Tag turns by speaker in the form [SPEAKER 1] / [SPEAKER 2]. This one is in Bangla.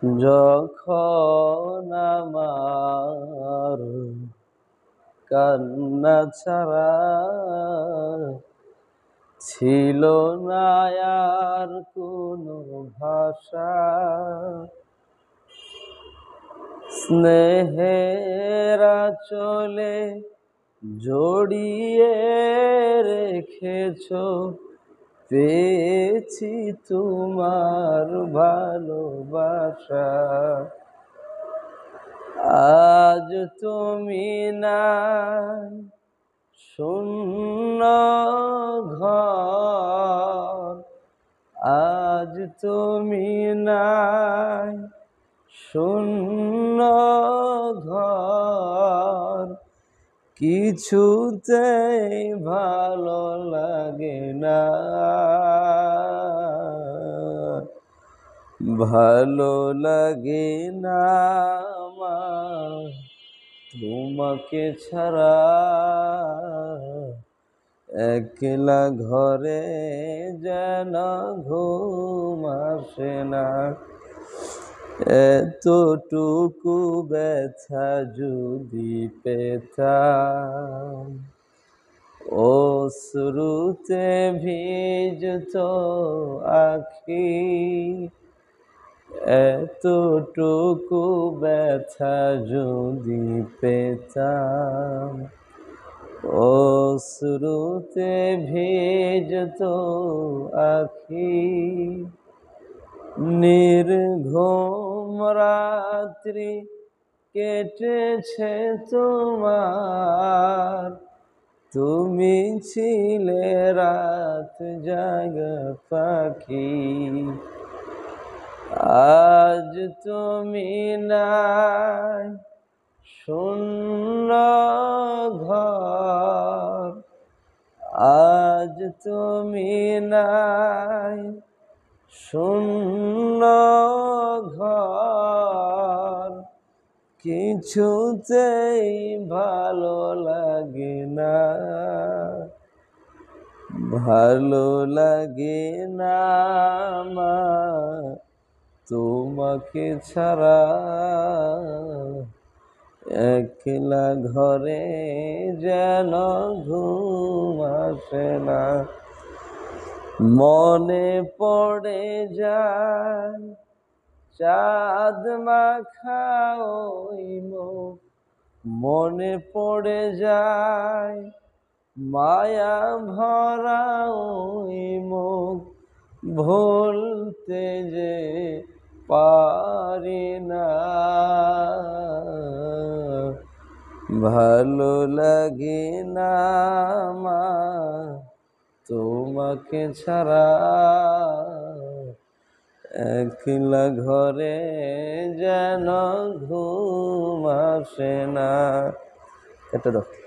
[SPEAKER 1] যখন আমার কান্না ছাড়া ছিল না আর কোনো ভাষা, স্নেহের আঁচলে জড়িয়ে রেখেছো, পেয়েছি তোমার ভালোবাসা। আজ তুমি নাই, শূন্য ঘর। আজ তুমি নাই, শূন্য ঘর। কিছুতেই ভালো লাগে না, ভালো লাগে না আমার তোমাকে ছাড়া। একলা ঘরে যেন ঘুম আসে না, এতটুকু ব্যথা যদি পেতাম, অশ্রুতে ভিজতো আখি। এতটুকু ব্যথা যদি পেতাম, অশ্রুতে ভিজতো আখি। নির্ঘুম রাত্রি কেটেছে তোমার, তুমি ছিলে রাত জাগা পাখি। আজ তুমি নাই, শূন্য ঘর। আজ তুমি নাই, শূন্য ঘর। কিছুতেই ভালো লাগে না, ভালো লাগে না আমার তোমাকে ছাড়া। একলা ঘরে যেন ঘুম আসে না, মনে পড়ে যায় চাঁদ মাখা ওই মুখ। মনে পড়ে যায় মায়া ভরা ওই মুখ। ভুলতে যে পারি না, ভালো লাগে না আমার তোমাকে ছাড়া। একলা ঘরে যেন ঘুম আসে না। এটা দাও।